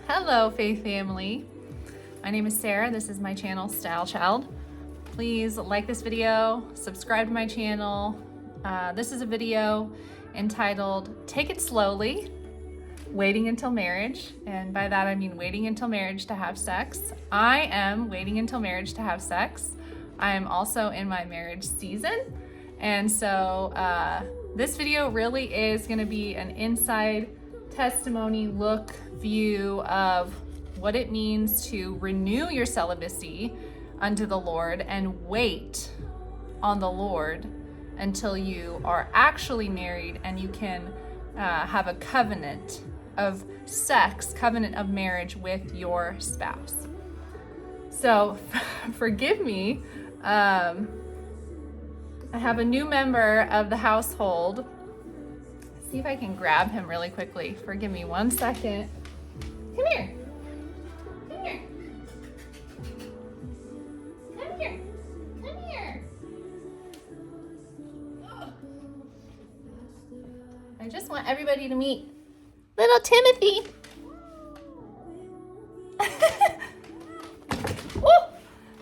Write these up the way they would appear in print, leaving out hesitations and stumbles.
Hello, Faith family. My name is Sarah. This is my channel, Style Child. Please like this video, subscribe to my channel. This is a video entitled Take It Slowly, Waiting Until Marriage. And by that I mean waiting until marriage to have sex. I am waiting until marriage to have sex. I am also in my marriage season. And so this video really is going to be an inside testimony, view of what it means to renew your celibacy unto the Lord and wait on the Lord until you are actually married and you can have a covenant of sex, covenant of marriage with your spouse. So forgive me. I have a new member of the household. See if I can grab him really quickly. Forgive me 1 second. Come here. Come here. Come here. Come here. Oh. I just want everybody to meet little Timothy. Woo!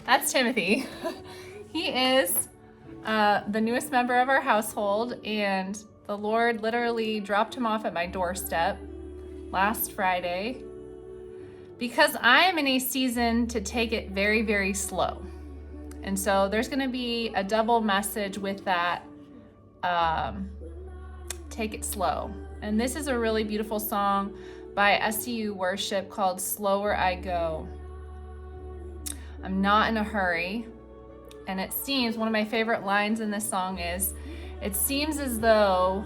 That's Timothy. He is the newest member of our household, and the Lord literally dropped him off at my doorstep last Friday because I am in a season to take it very, very slow. And so there's going to be a double message with that. Take it slow. And this is a really beautiful song by SCU Worship called Slower I Go. I'm not in a hurry. And it seems, one of my favorite lines in this song is, it seems as though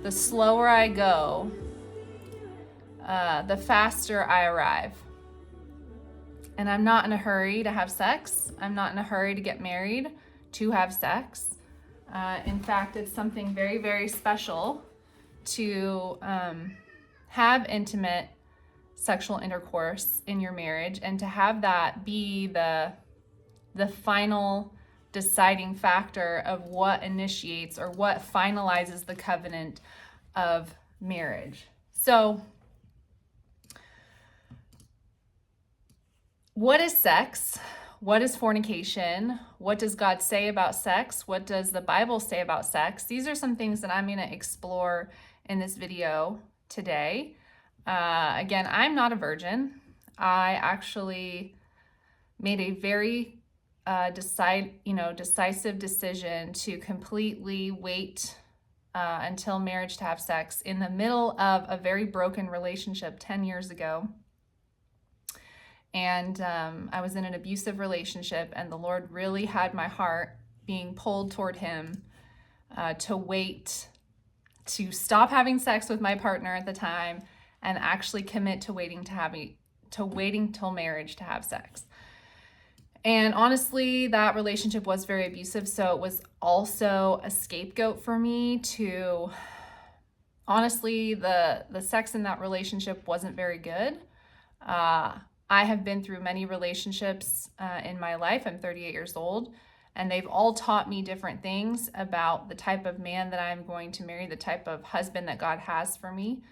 the slower I go, the faster I arrive. And I'm not in a hurry to have sex. I'm not in a hurry to get married to have sex. In fact, it's something very, very special to have intimate sexual intercourse in your marriage and to have that be the final deciding factor of what initiates or what finalizes the covenant of marriage. So, what is sex? What is fornication? What does God say about sex? What does the Bible say about sex? These are some things that I'm going to explore in this video today. Again, I'm not a virgin. I actually made a very decisive decision to completely wait until marriage to have sex in the middle of a very broken relationship 10 years ago. And I was in an abusive relationship, and the Lord really had my heart being pulled toward Him to wait, to stop having sex with my partner at the time, and actually commit to waiting till marriage to have sex. And honestly, that relationship was very abusive, so it was also a scapegoat for me to, honestly, the sex in that relationship wasn't very good. I have been through many relationships in my life. I'm 38 years old, and they've all taught me different things about the type of man that I'm going to marry, the type of husband that God has for me.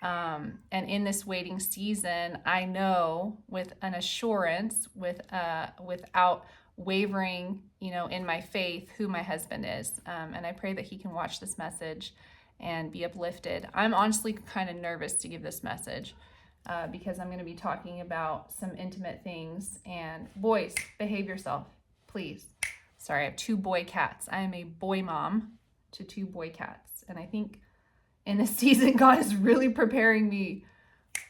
And in this waiting season, I know with an assurance, without wavering, in my faith, who my husband is. And I pray that he can watch this message and be uplifted. I'm honestly kind of nervous to give this message because I'm going to be talking about some intimate things. And boys, behave yourself, please. Sorry, I have 2 boy cats. I am a boy mom to 2 boy cats. And I think in this season, God is really preparing me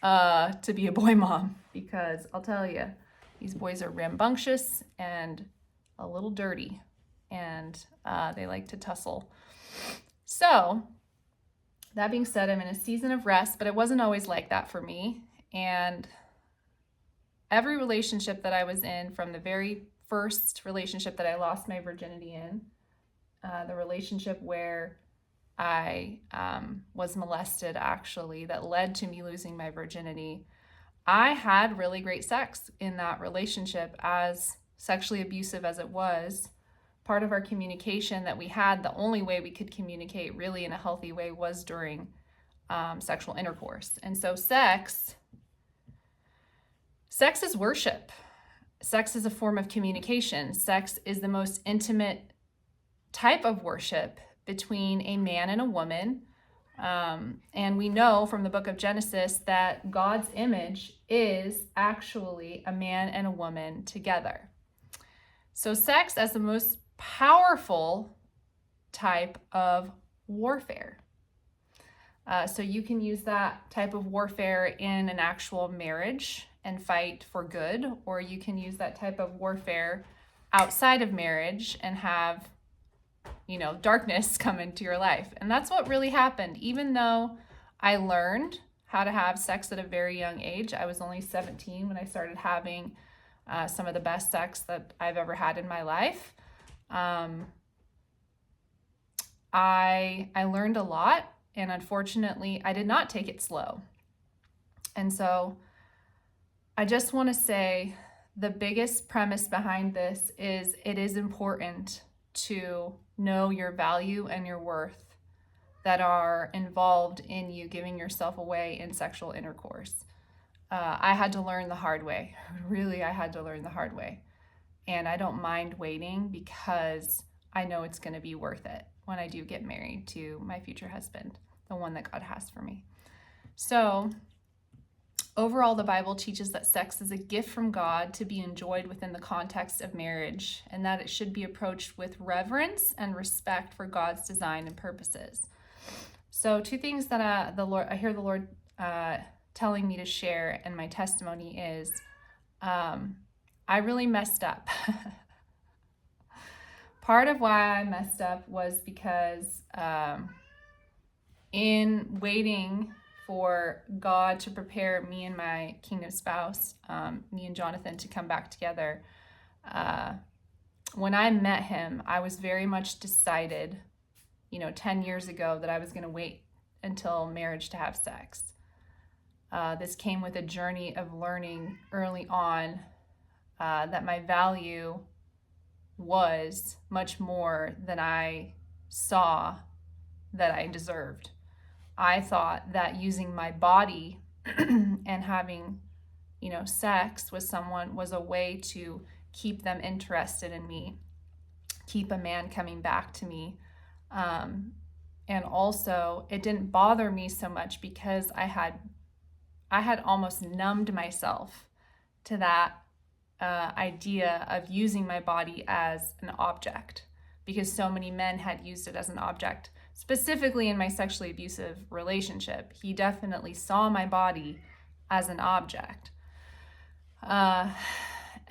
to be a boy mom, because I'll tell you, these boys are rambunctious and a little dirty, and they like to tussle. So that being said, I'm in a season of rest, but it wasn't always like that for me. And every relationship that I was in, from the very first relationship that I lost my virginity in, the relationship where I was molested, actually, that led to me losing my virginity. I had really great sex in that relationship, as sexually abusive as it was. Part of our communication that we had, the only way we could communicate really in a healthy way was during sexual intercourse. And so sex Sex is worship. Sex is a form of communication. Sex is the most intimate type of worship between a man and a woman. And we know from the book of Genesis that God's image is actually a man and a woman together. So sex as the most powerful type of warfare. So you can use that type of warfare in an actual marriage and fight for good, or you can use that type of warfare outside of marriage and have, darkness come into your life. And that's what really happened. Even though I learned how to have sex at a very young age, I was only 17 when I started having some of the best sex that I've ever had in my life. I learned a lot, and unfortunately, I did not take it slow. And so I just want to say the biggest premise behind this is it is important to know your value and your worth that are involved in you giving yourself away in sexual intercourse. I had to learn the hard way. Really, I had to learn the hard way. And I don't mind waiting because I know it's going to be worth it when I do get married to my future husband, the one that God has for me. So overall, the Bible teaches that sex is a gift from God to be enjoyed within the context of marriage, and that it should be approached with reverence and respect for God's design and purposes. So two things that I hear the Lord telling me to share in my testimony is I really messed up. Part of why I messed up was because in waiting for God to prepare me and my kingdom spouse, me and Jonathan, to come back together, when I met him, I was very much decided, 10 years ago, that I was going to wait until marriage to have sex. This came with a journey of learning early on that my value was much more than I saw that I deserved. I thought that using my body and having, sex with someone was a way to keep them interested in me, keep a man coming back to me. And also, it didn't bother me so much because I had almost numbed myself to that idea of using my body as an object, because so many men had used it as an object. Specifically in my sexually abusive relationship, he definitely saw my body as an object. And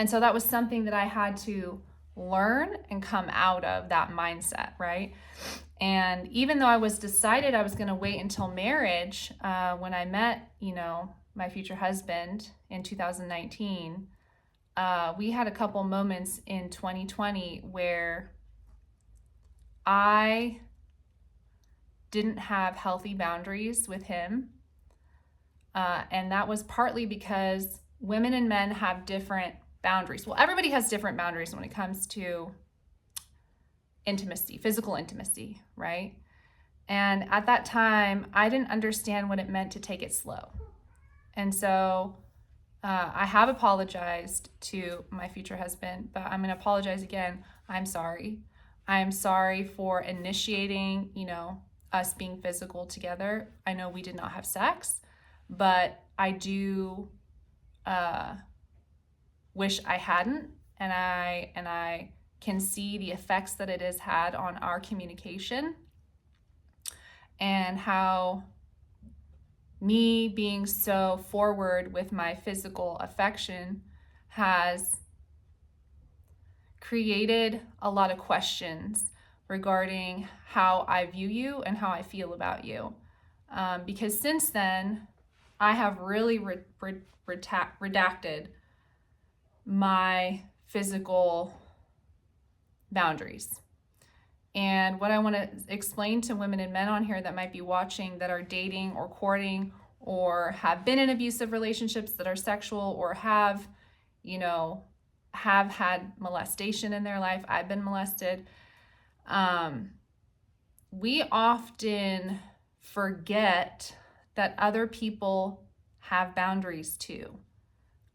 so that was something that I had to learn and come out of that mindset, right? And even though I was decided I was going to wait until marriage, when I met, my future husband in 2019, we had a couple moments in 2020 where I didn't have healthy boundaries with him. And that was partly because women and men have different boundaries. Well, everybody has different boundaries when it comes to intimacy, physical intimacy, right? And at that time, I didn't understand what it meant to take it slow. And so I have apologized to my future husband, but I'm going to apologize again. I'm sorry. I'm sorry for initiating, us being physical together. I know we did not have sex, but I do wish I hadn't, and I can see the effects that it has had on our communication, and how me being so forward with my physical affection has created a lot of questions regarding how I view you and how I feel about you. Because since then, I have really redacted my physical boundaries. And what I want to explain to women and men on here that might be watching, that are dating or courting or have been in abusive relationships that are sexual, or have had molestation in their life. I've been molested. We often forget that other people have boundaries too.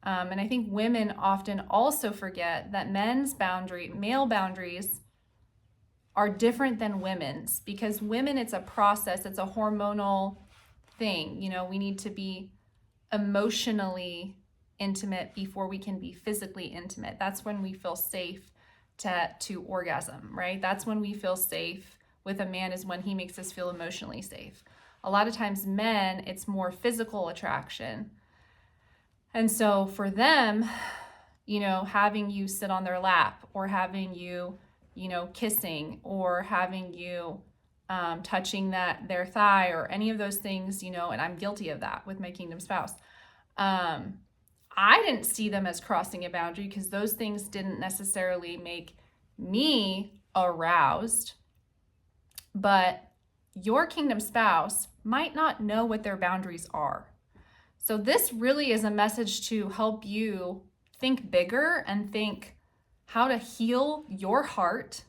And I think women often also forget that male boundaries are different than women's, because women, it's a process, it's a hormonal thing. We need to be emotionally intimate before we can be physically intimate. That's when we feel safe to orgasm, right? That's when we feel safe with a man, is when he makes us feel emotionally safe. A lot of times men, it's more physical attraction. And so for them, having you sit on their lap, or having you, kissing, or having you touching their thigh, or any of those things, and I'm guilty of that with my kingdom spouse. I didn't see them as crossing a boundary, because those things didn't necessarily make me aroused. But your kingdom spouse might not know what their boundaries are. So this really is a message to help you think bigger and think how to heal your heart,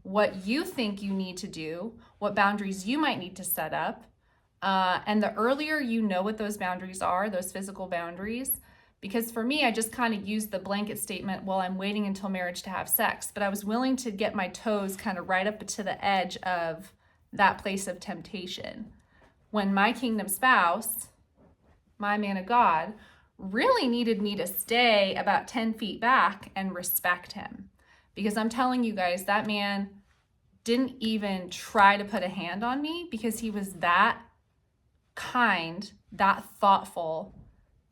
what you think you need to do, what boundaries you might need to set up. And the earlier you know what those boundaries are, those physical boundaries, because for me, I just kind of used the blanket statement, well, I'm waiting until marriage to have sex, but I was willing to get my toes kind of right up to the edge of that place of temptation. When my kingdom spouse, my man of God, really needed me to stay about 10 feet back and respect him. Because I'm telling you guys, that man didn't even try to put a hand on me, because he was that kind, that thoughtful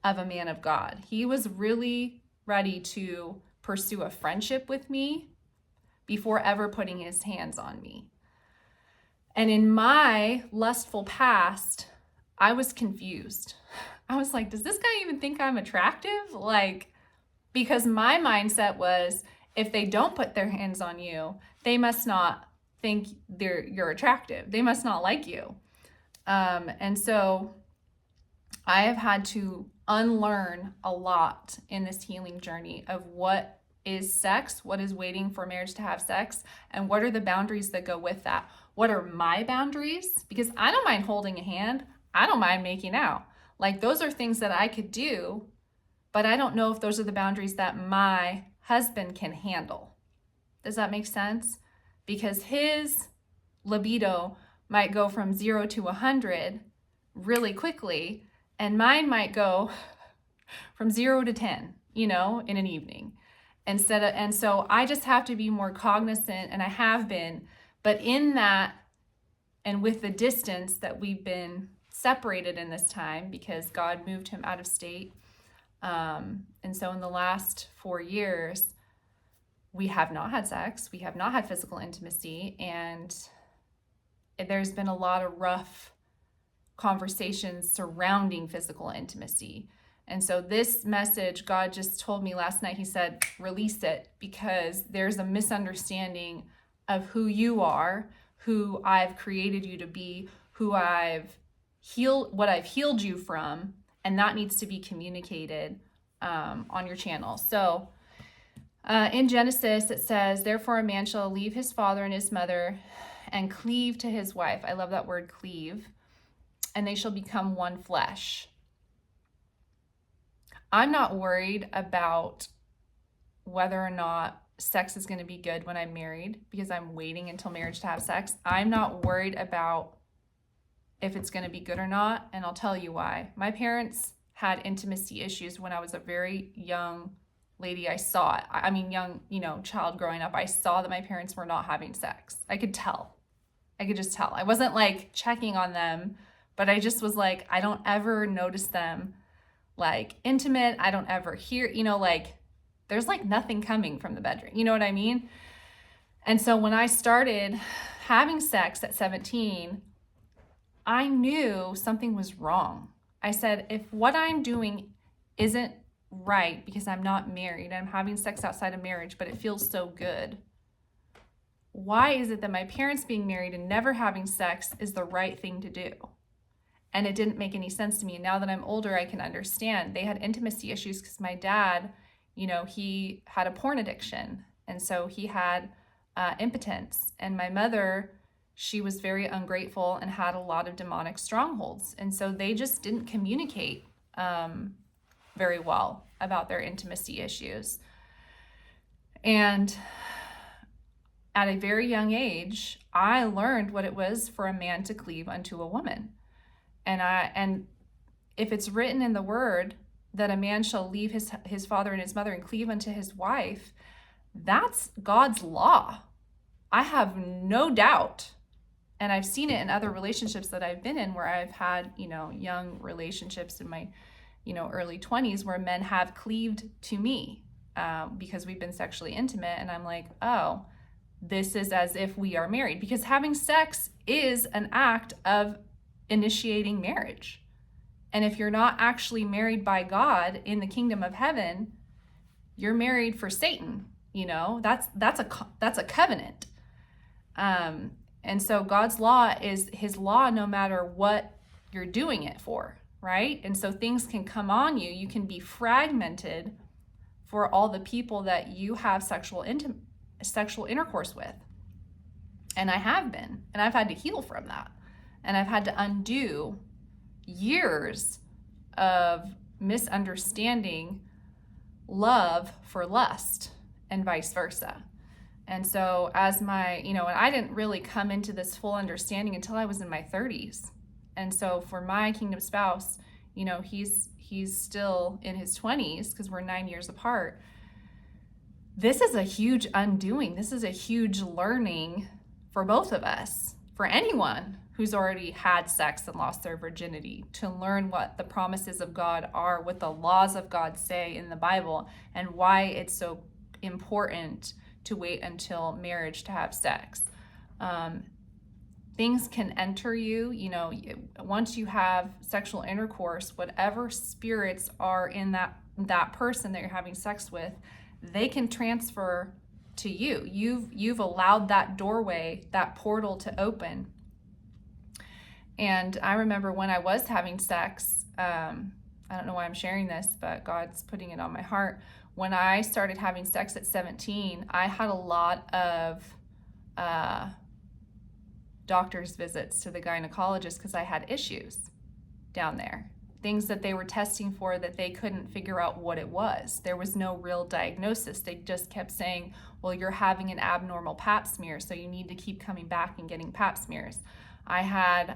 of a man of God. He was really ready to pursue a friendship with me before ever putting his hands on me. And in my lustful past, I was confused. I was like, does this guy even think I'm attractive? Because my mindset was, if they don't put their hands on you, they must not think you're attractive. They must not like you. And so I have had to unlearn a lot in this healing journey of what is sex, what is waiting for marriage to have sex, and what are the boundaries that go with that. What are my boundaries? Because I don't mind holding a hand. I don't mind making out. Those are things that I could do, but I don't know if those are the boundaries that my husband can handle. Does that make sense? Because his libido might go from 0 to 100 really quickly, and mine might go from 0 to 10, in an evening. And so I just have to be more cognizant, and I have been, but in that, and with the distance that we've been separated in this time, because God moved him out of state. And so in the last 4 years, we have not had sex, we have not had physical intimacy, and there's been a lot of rough conversations surrounding physical intimacy. And so this message, God just told me last night, he said, release it, because there's a misunderstanding of who you are, who I've created you to be, who I've healed, what I've healed you from, and that needs to be communicated on your channel. So in Genesis, it says, therefore a man shall leave his father and his mother and cleave to his wife. I love that word, cleave. And they shall become one flesh. I'm not worried about whether or not sex is going to be good when I'm married, because I'm waiting until marriage to have sex. I'm not worried about if it's going to be good or not, and I'll tell you why. My parents had intimacy issues when I was a very young lady. I saw it. I mean, young, child growing up. I saw that my parents were not having sex. I could tell. I could just tell. I wasn't checking on them, but I just was I don't ever notice them intimate. I don't ever hear, there's nothing coming from the bedroom. You know what I mean? And so when I started having sex at 17, I knew something was wrong. I said, if what I'm doing isn't right because I'm not married, I'm having sex outside of marriage, but it feels so good, why is it that my parents being married and never having sex is the right thing to do? And it didn't make any sense to me. And now that I'm older, I can understand. They had intimacy issues because my dad, he had a porn addiction. And so he had impotence. And my mother, she was very ungrateful and had a lot of demonic strongholds. And so they just didn't communicate very well about their intimacy issues. And at a very young age, I learned what it was for a man to cleave unto a woman. And if it's written in the word that a man shall leave his father and his mother and cleave unto his wife, that's God's law. I have no doubt. And I've seen it in other relationships that I've been in where I've had, young relationships in my, early 20s where men have cleaved to me because we've been sexually intimate. And I'm like, oh, this is as if we are married, because having sex is an act of initiating marriage. And if you're not actually married by God in the kingdom of heaven, you're married for Satan. That's a covenant. And so God's law is his law no matter what you're doing it for, right? And so things can come on you. You can be fragmented for all the people that you have sexual intercourse with. And I have been, and I've had to heal from that. And I've had to undo years of misunderstanding love for lust and vice versa. And so as and I didn't really come into this full understanding until I was in my 30s. And so for my kingdom spouse, he's still in his 20s because we're 9 years apart. This is a huge undoing. This is a huge learning for both of us, for anyone who's already had sex and lost their virginity, to learn what the promises of God are, what the laws of God say in the Bible, and why it's so important to wait until marriage to have sex. Things can enter you, once you have sexual intercourse, whatever spirits are in that person that you're having sex with, they can transfer to you. You've allowed that doorway, that portal to open. And I remember when I was having sex, I don't know why I'm sharing this, but God's putting it on my heart. When I started having sex at 17, I had a lot of doctor's visits to the gynecologist because I had issues down there. Things that they were testing for that they couldn't figure out what it was. There was no real diagnosis. They just kept saying, well, you're having an abnormal pap smear, so you need to keep coming back and getting pap smears. I had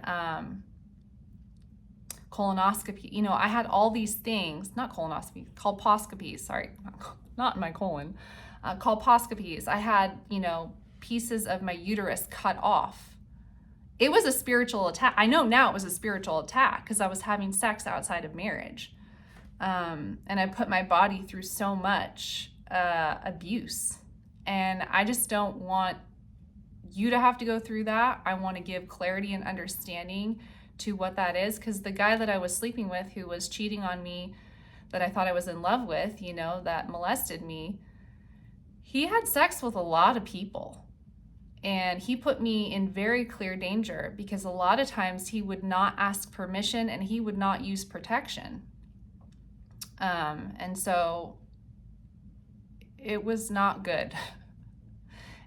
colonoscopy. I had all these things, not colonoscopy, colposcopies, sorry, not in my colon, colposcopies. I had, pieces of my uterus cut off. It was a spiritual attack. I know now it was a spiritual attack because I was having sex outside of marriage. And I put my body through so much abuse. And I just don't want you to have to go through that. I want to give clarity and understanding to what that is, because the guy that I was sleeping with who was cheating on me, that I thought I was in love with, that molested me, he had sex with a lot of people. And he put me in very clear danger because a lot of times he would not ask permission and he would not use protection. And so it was not good.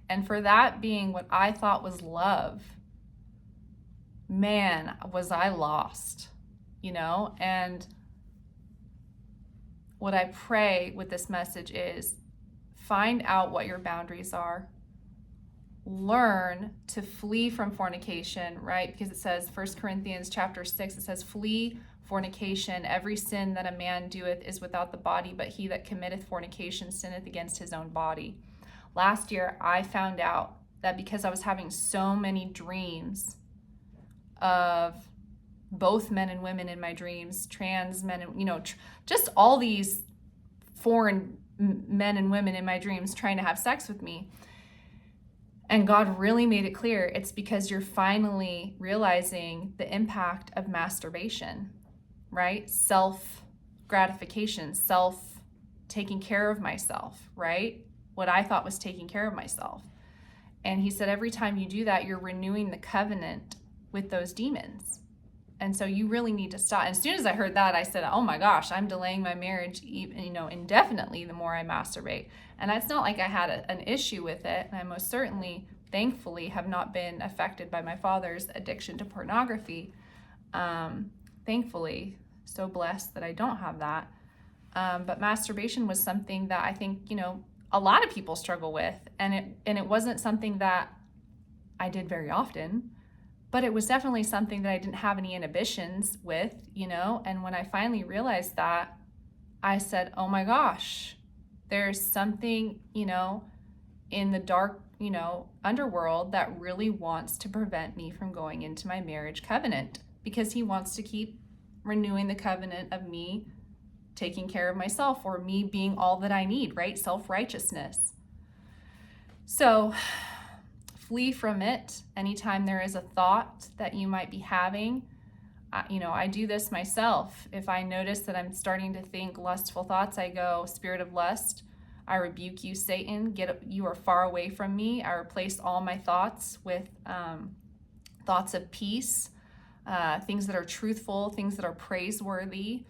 And for that being what I thought was love, man, was I lost, And what I pray with this message is find out what your boundaries are. Learn to flee from fornication, right? Because it says, 1 Corinthians chapter 6, it says, flee fornication. Every sin that a man doeth is without the body, but he that committeth fornication sinneth against his own body. Last year, I found out that because I was having so many dreams of both men and women in my dreams, trans men, and, just all these foreign men and women in my dreams trying to have sex with me. And God really made it clear it's because you're finally realizing the impact of masturbation, right? Self-gratification, taking care of myself, right? What I thought was taking care of myself. And he said, every time you do that, you're renewing the covenant with those demons. And so you really need to stop. And as soon as I heard that, I said, oh my gosh, I'm delaying my marriage, indefinitely the more I masturbate. And it's not like I had an issue with it. And I most certainly, thankfully, have not been affected by my father's addiction to pornography. Thankfully, so blessed that I don't have that. But masturbation was something that I think, a lot of people struggle with. And it wasn't something that I did very often, but it was definitely something that I didn't have any inhibitions with, And when I finally realized that, I said, oh my gosh, there's something, in the dark, underworld that really wants to prevent me from going into my marriage covenant, because he wants to keep renewing the covenant of me taking care of myself, or me being all that I need, right? Self-righteousness. So flee from it anytime there is a thought that you might be having. I do this myself. If I notice that I'm starting to think lustful thoughts, I go, spirit of lust, I rebuke you, Satan. You are far away from me. I replace all my thoughts with thoughts of peace, things that are truthful, things that are praiseworthy.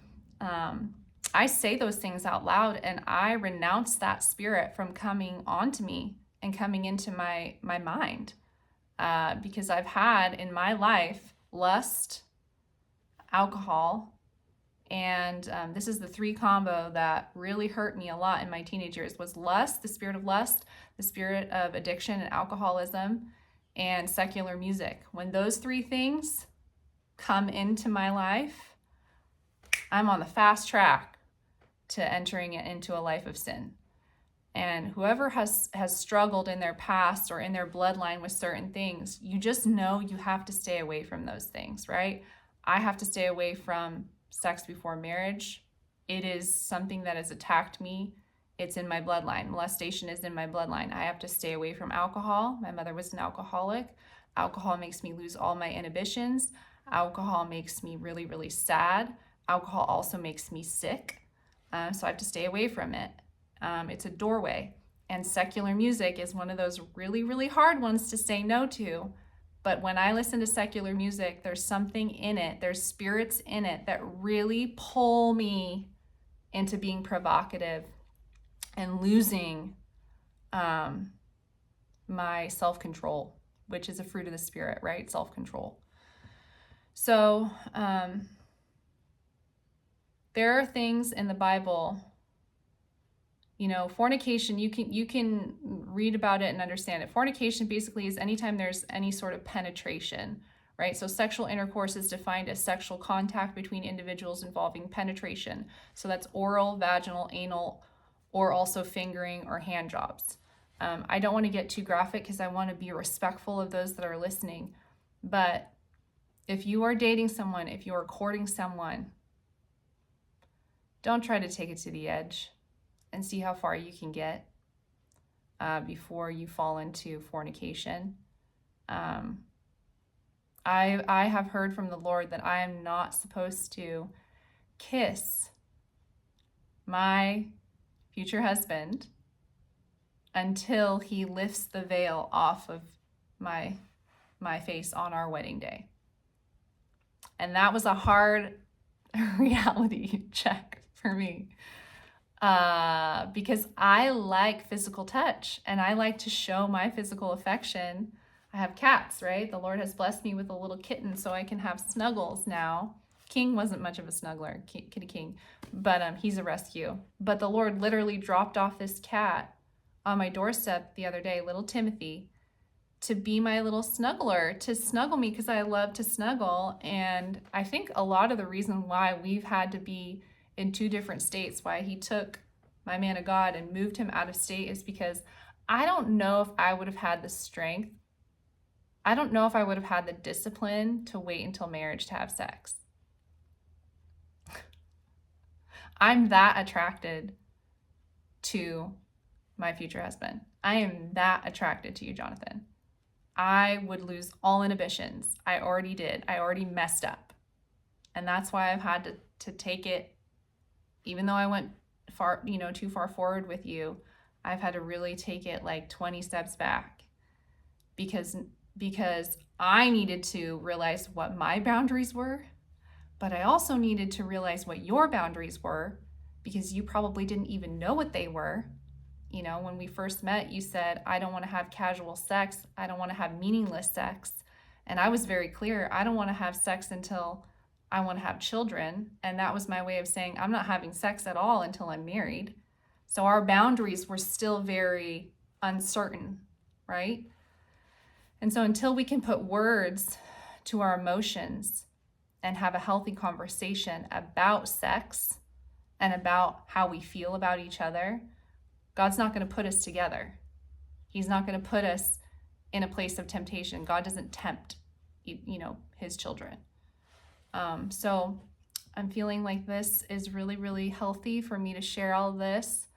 I say those things out loud, and I renounce that spirit from coming onto me and coming into my mind, because I've had in my life lust, alcohol, and this is the 3 combo that really hurt me a lot in my teenage years, was lust, the spirit of lust, the spirit of addiction and alcoholism, and secular music. When those 3 things come into my life, I'm on the fast track to entering it into a life of sin. And whoever has struggled in their past or in their bloodline with certain things, you just know you have to stay away from those things, right? I have to stay away from sex before marriage. It is something that has attacked me. It's in my bloodline. Molestation is in my bloodline. I have to stay away from alcohol. My mother was an alcoholic. Alcohol makes me lose all my inhibitions. Alcohol makes me really, really sad. Alcohol also makes me sick. So I have to stay away from it. It's a doorway. And secular music is one of those really, really hard ones to say no to. But when I listen to secular music, there's something in it, there's spirits in it that really pull me into being provocative and losing my self-control, which is a fruit of the spirit, right? Self-control. So there are things in the Bible, fornication, you can read about it and understand it. Fornication basically is anytime there's any sort of penetration, right? So sexual intercourse is defined as sexual contact between individuals involving penetration. So that's oral, vaginal, anal, or also fingering or hand jobs. I don't want to get too graphic because I want to be respectful of those that are listening. But if you are dating someone, if you are courting someone, don't try to take it to the edge and see how far you can get before you fall into fornication. I have heard from the Lord that I am not supposed to kiss my future husband until he lifts the veil off of my face on our wedding day. And that was a hard reality check for me. Because I like physical touch and I like to show my physical affection. I have cats, right? The Lord has blessed me with a little kitten so I can have snuggles now. King wasn't much of a snuggler, Kitty King, but he's a rescue. But the Lord literally dropped off this cat on my doorstep the other day, little Timothy, to be my little snuggler, to snuggle me because I love to snuggle. And I think a lot of the reason why we've had to be in 2 different states, why he took my man of God and moved him out of state, is because I don't know if I would have had the strength. I don't know if I would have had the discipline to wait until marriage to have sex. I'm that attracted to my future husband. I am that attracted to you, Jonathan. I would lose all inhibitions. I already did. I already messed up. And that's why I've had to take it. Even though I went too far forward with you, I've had to really take it like 20 steps back because I needed to realize what my boundaries were, but I also needed to realize what your boundaries were, because you probably didn't even know what they were. When we first met, you said, I don't want to have casual sex. I don't want to have meaningless sex. And I was very clear. I don't want to have sex until I want to have children. And that was my way of saying, I'm not having sex at all until I'm married. So our boundaries were still very uncertain, right? And so until we can put words to our emotions and have a healthy conversation about sex and about how we feel about each other, God's not going to put us together. He's not going to put us in a place of temptation. God doesn't tempt, his children. So I'm feeling like this is really, really healthy for me to share all of this.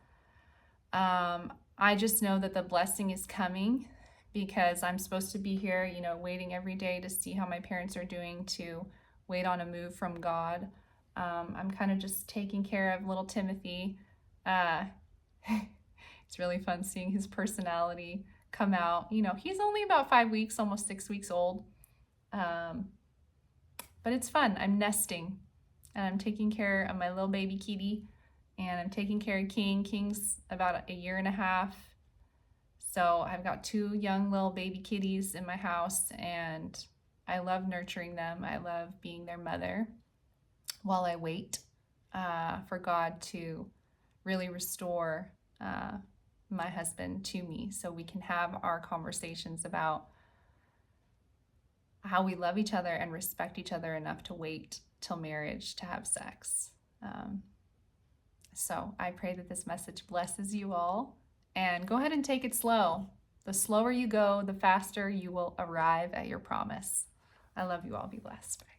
I just know that the blessing is coming because I'm supposed to be here, waiting every day to see how my parents are doing, to wait on a move from God. I'm kind of just taking care of little Timothy. It's really fun seeing his personality come out. He's only about 5 weeks, almost 6 weeks old. But it's fun. I'm nesting and I'm taking care of my little baby kitty, and I'm taking care of King. King's about 1.5 years. So I've got 2 young little baby kitties in my house, and I love nurturing them. I love being their mother while I wait for God to really restore my husband to me so we can have our conversations about how we love each other and respect each other enough to wait till marriage to have sex. So I pray that this message blesses you all, and go ahead and take it slow. The slower you go, the faster you will arrive at your promise. I love you all. Be blessed. Bye.